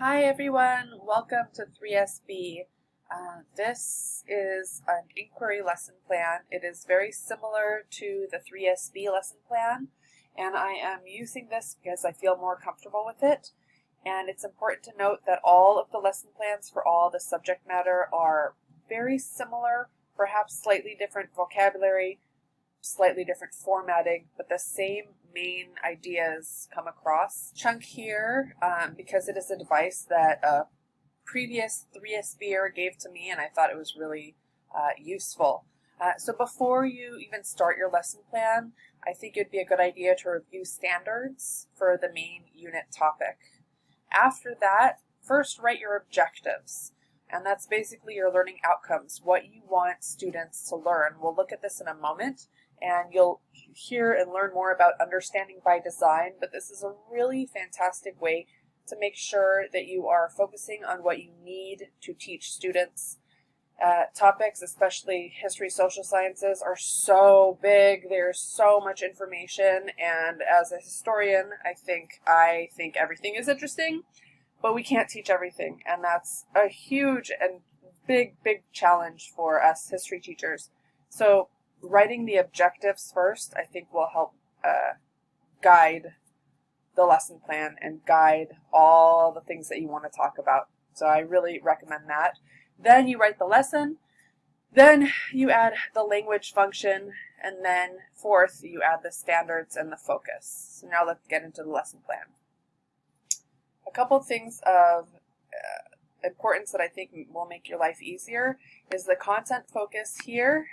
Hi everyone, welcome to 3SB. This is an inquiry lesson plan. It is very similar to the 3SB lesson plan, and I am using this because I feel more comfortable with it. And it's important to note that all of the lesson plans for all the subject matter are very similar, perhaps slightly different vocabulary, slightly different formatting, but the same main ideas come across. Chunk here, because it is a device that a previous 3SBer gave to me, and I thought it was really useful. So before you even start your lesson plan, I think it'd be a good idea to review standards for the main unit topic. After that, first write your objectives. And that's basically your learning outcomes, what you want students to learn. We'll look at this in a moment, and you'll hear and learn more about understanding by design, but this is a really fantastic way to make sure that you are focusing on what you need to teach students. Topics, especially history, social sciences, are so big. There's so much information, and as a historian, I think everything is interesting, but we can't teach everything, and that's a huge and big challenge for us history teachers. So writing the objectives first, I think, will help guide the lesson plan and guide all the things that you want to talk about. So I really recommend that. Then you write the lesson, then you add the language function, and then fourth, you add the standards and the focus. So now let's get into the lesson plan. A couple of things of importance that I think will make your life easier is the content focus here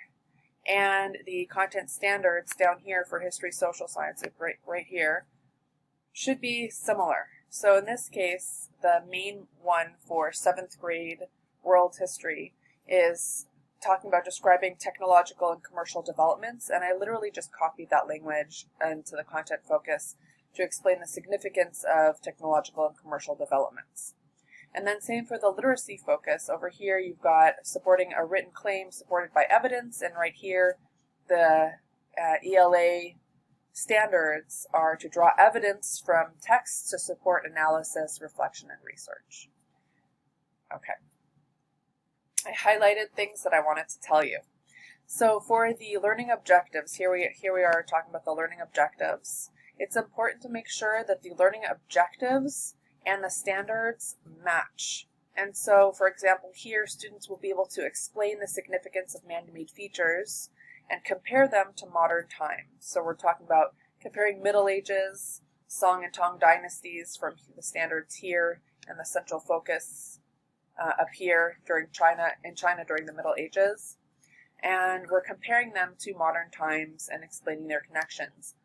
and the content standards down here for history, social science, right here, should be similar. So in this case, the main one for 7th grade world history is talking about describing technological and commercial developments, and I literally just copied that language into the content focus to explain the significance of technological and commercial developments. And then same for the literacy focus. Over here you've got supporting a written claim supported by evidence, and right here the ELA standards are to draw evidence from texts to support analysis, reflection, and research. Okay. I highlighted things that I wanted to tell you. So for the learning objectives, here we are talking about the learning objectives. It's important to make sure that the learning objectives and the standards match. And so, for example, here students will be able to explain the significance of man-made features and compare them to modern times. So we're talking about comparing Middle Ages, Song and Tang dynasties from the standards here, and the central focus up here in China during the Middle Ages. And we're comparing them to modern times and explaining their connections.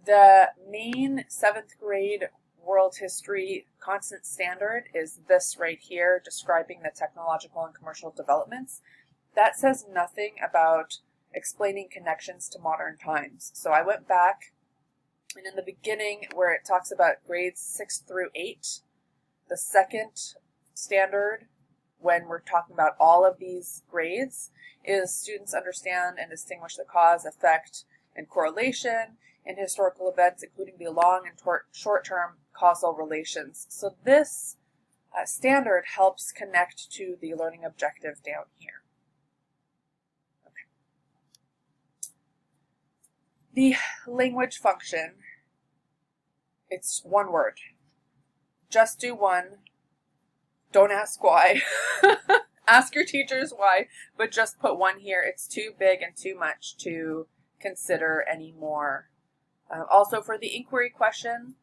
The main 7th grade world history constant standard is this right here, describing the technological and commercial developments. That says nothing about explaining connections to modern times. So I went back, and in the beginning where it talks about grades 6 through 8, the second standard when we're talking about all of these grades is students understand and distinguish the cause, effect, and correlation in historical events, including the long and short-term causal relations. So this standard helps connect to the learning objective down here. Okay. The language function, it's one word. Just do one. Don't ask why. Ask your teachers why, but just put one here. It's too big and too much to consider anymore. Also for the inquiry question,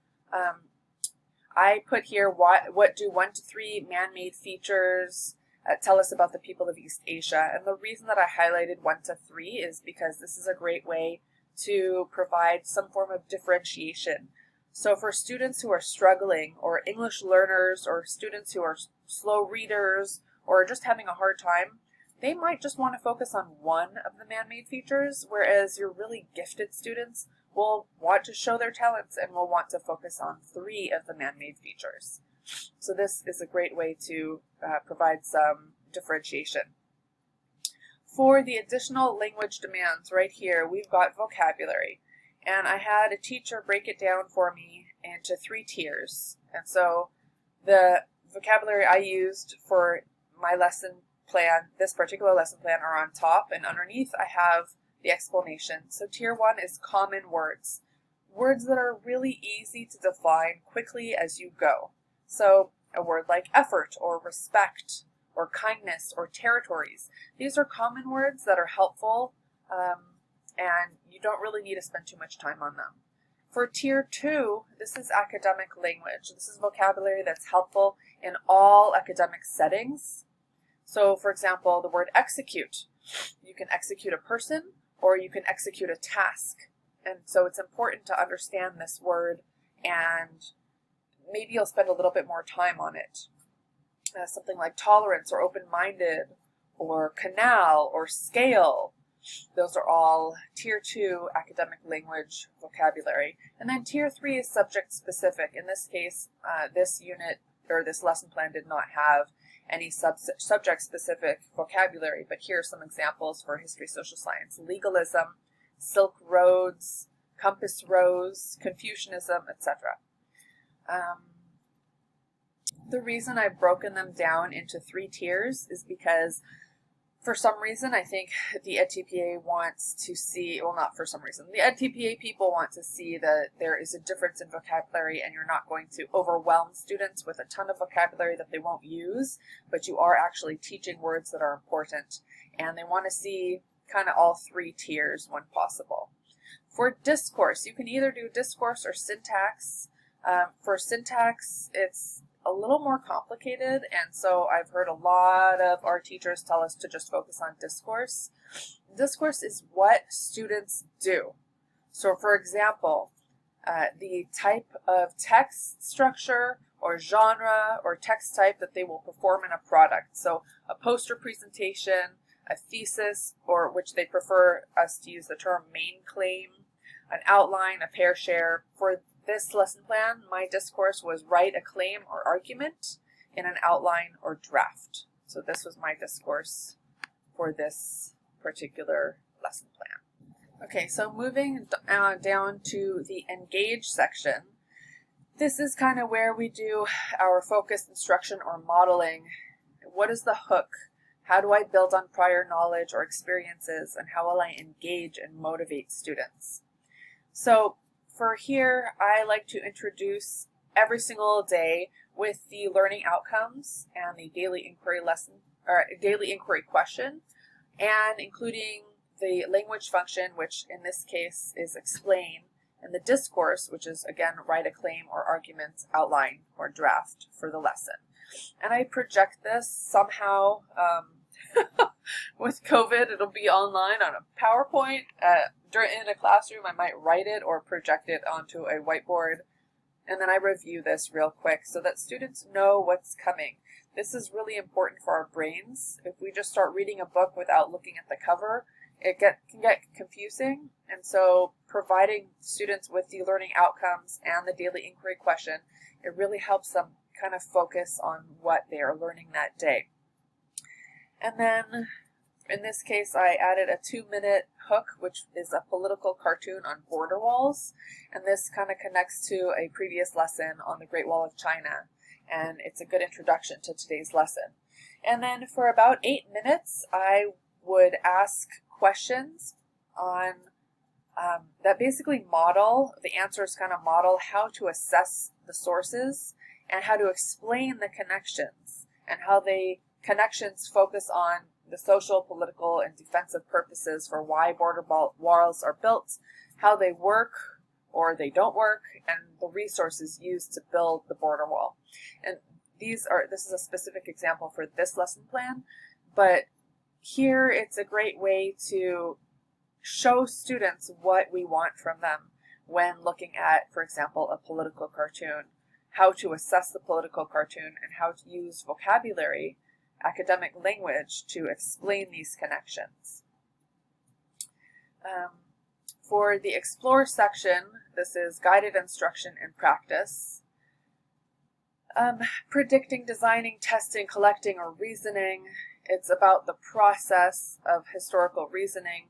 I put here what do 1 to 3 man-made features tell us about the people of East Asia. And the reason that I highlighted 1 to 3 is because this is a great way to provide some form of differentiation. So for students who are struggling, or English learners, or students who are slow readers, or just having a hard time, they might just want to focus on one of the man-made features, whereas your really gifted students will want to show their talents and will want to focus on 3 of the man-made features. So this is a great way to provide some differentiation. For the additional language demands right here, we've got vocabulary. And I had a teacher break it down for me into 3 tiers. And so The vocabulary I used for my lesson plan, this particular lesson plan, are on top, and underneath I have the explanation. So tier 1 is common words. Words that are really easy to define quickly as you go. So a word like effort or respect or kindness or territories. These are common words that are helpful, and you don't really need to spend too much time on them. For tier 2, this is academic language. This is vocabulary that's helpful in all academic settings. So for example, the word execute. You can execute a person or you can execute a task. And so it's important to understand this word, and maybe you'll spend a little bit more time on it. Something like tolerance or open-minded or canal or scale. Those are all tier 2 academic language vocabulary. And then tier 3 is subject specific. In this case, this unit or this lesson plan did not have any subject specific vocabulary, but here are some examples for history, social science: legalism, Silk Roads, Compass Rose, Confucianism, etc. The reason I've broken them down into 3 tiers is because for some reason, I think the EdTPA wants to see, well, not for some reason, the EdTPA people want to see that there is a difference in vocabulary, and you're not going to overwhelm students with a ton of vocabulary that they won't use, but you are actually teaching words that are important. And they want to see kind of all 3 tiers when possible. For discourse, you can either do discourse or syntax. For syntax, it's a little more complicated, and so I've heard a lot of our teachers tell us to just focus on discourse. Discourse is what students do. So for example, the type of text structure or genre or text type that they will perform in a product. So a poster presentation, a thesis, or which they prefer us to use the term main claim, an outline, a pair share. For this lesson plan, my discourse was write a claim or argument in an outline or draft. So this was my discourse for this particular lesson plan. Okay, so moving down to the engage section. This is kind of where we do our focused instruction or modeling. What is the hook? How do I build on prior knowledge or experiences, and how will I engage and motivate students? So for here, I like to introduce every single day with the learning outcomes and the daily inquiry lesson, or daily inquiry question, and including the language function, which in this case is explain, and the discourse, which is again write a claim or argument, outline, or draft for the lesson. And I project this somehow. With COVID, it'll be online on a PowerPoint. In a classroom, I might write it or project it onto a whiteboard, and then I review this real quick so that students know what's coming. This is really important for our brains. If we just start reading a book without looking at the cover, it can get confusing, and so providing students with the learning outcomes and the daily inquiry question, it really helps them kind of focus on what they are learning that day. And then in this case, I added a 2-minute hook, which is a political cartoon on border walls. And this kind of connects to a previous lesson on the Great Wall of China. And it's a good introduction to today's lesson. And then for about 8 minutes, I would ask questions on that basically model, the answers kind of model how to assess the sources and how to explain the connections and how connections focus on the social, political, and defensive purposes for why border walls are built, how they work or they don't work, and the resources used to build the border wall. And this is a specific example for this lesson plan, but here it's a great way to show students what we want from them when looking at, for example, a political cartoon, how to assess the political cartoon, and how to use vocabulary, academic language, to explain these connections. For the Explore section, this is guided instruction and practice. Predicting, designing, testing, collecting, or reasoning. It's about the process of historical reasoning.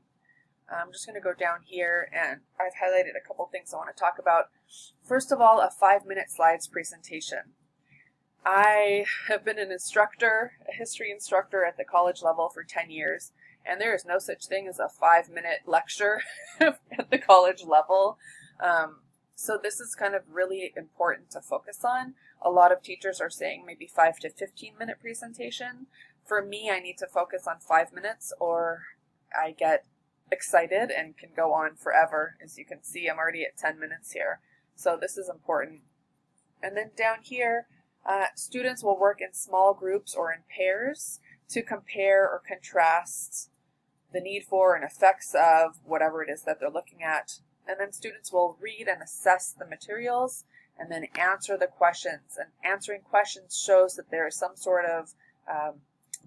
I'm just going to go down here, and I've highlighted a couple things I want to talk about. First of all, a 5-minute slides presentation. I have been an instructor, a history instructor at the college level for 10 years, and there is no such thing as a 5-minute lecture at the college level. So this is kind of really important to focus on. A lot of teachers are saying maybe 5 to 15-minute presentation. For me, I need to focus on 5 minutes or I get excited and can go on forever. As you can see, I'm already at 10 minutes here. So this is important. And then down here, students will work in small groups or in pairs to compare or contrast the need for and effects of whatever it is that they're looking at. And then students will read and assess the materials and then answer the questions. And answering questions shows that there is some sort of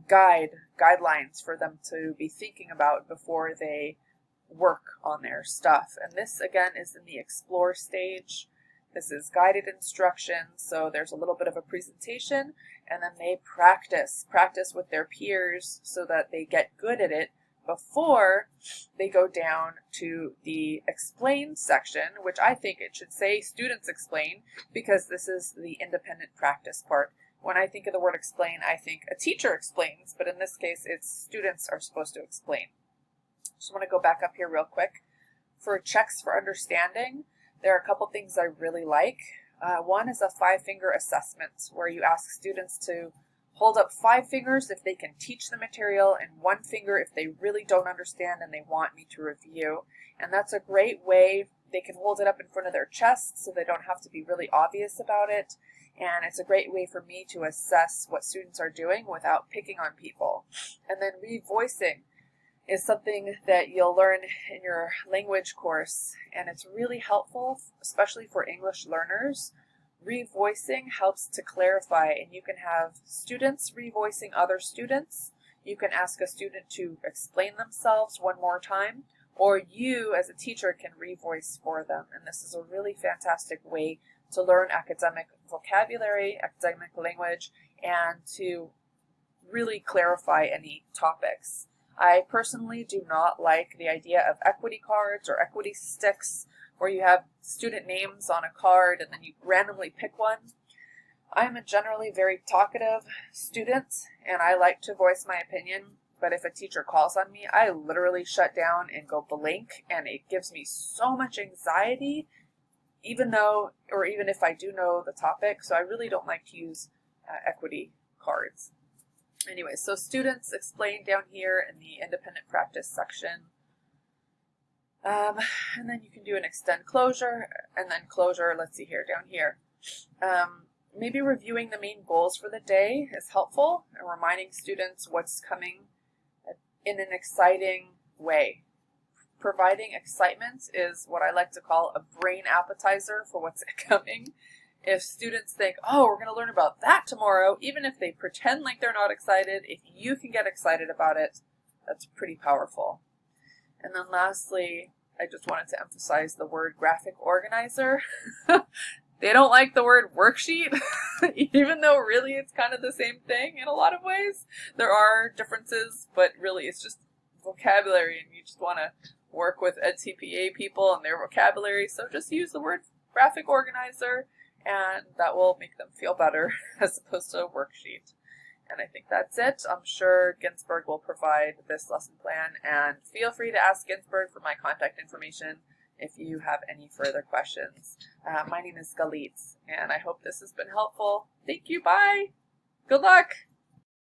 guidelines for them to be thinking about before they work on their stuff. And this again is in the explore stage. This is guided instruction, so there's a little bit of a presentation, and then they practice with their peers so that they get good at it before they go down to the explain section, which I think it should say students explain, because this is the independent practice part. When I think of the word explain, I think a teacher explains, but in this case, it's students are supposed to explain. Just want to go back up here real quick. For checks for understanding, there are a couple things I really like. One is a 5-finger assessment where you ask students to hold up 5 fingers if they can teach the material and 1 finger if they really don't understand and they want me to review. And that's a great way. They can hold it up in front of their chest so they don't have to be really obvious about it. And it's a great way for me to assess what students are doing without picking on people. And then revoicing is something that you'll learn in your language course, and it's really helpful, especially for English learners. Revoicing helps to clarify, and you can have students revoicing other students. You can ask a student to explain themselves one more time, or you as a teacher can revoice for them. And this is a really fantastic way to learn academic vocabulary, academic language, and to really clarify any topics. I personally do not like the idea of equity cards or equity sticks where you have student names on a card and then you randomly pick one. I'm a generally very talkative student and I like to voice my opinion, but if a teacher calls on me, I literally shut down and go blank, and it gives me so much anxiety, even if I do know the topic. So I really don't like to use equity cards. Anyway, so students explain down here in the independent practice section. And then you can do an extend closure, and then closure, let's see here, down here. Maybe reviewing the main goals for the day is helpful, and reminding students what's coming in an exciting way. Providing excitement is what I like to call a brain appetizer for what's coming. If students think, oh, we're going to learn about that tomorrow, even if they pretend like they're not excited, if you can get excited about it, that's pretty powerful. And then lastly, I just wanted to emphasize the word graphic organizer. They don't like the word worksheet, even though really it's kind of the same thing in a lot of ways. There are differences, but really it's just vocabulary, and you just want to work with EdCPA people and their vocabulary. So just use the word graphic organizer, and that will make them feel better as opposed to a worksheet. And I think that's it. I'm sure Ginsberg will provide this lesson plan, and feel free to ask Ginsberg for my contact information if you have any further questions. My name is Galit, and I hope this has been helpful. Thank you. Bye. Good luck.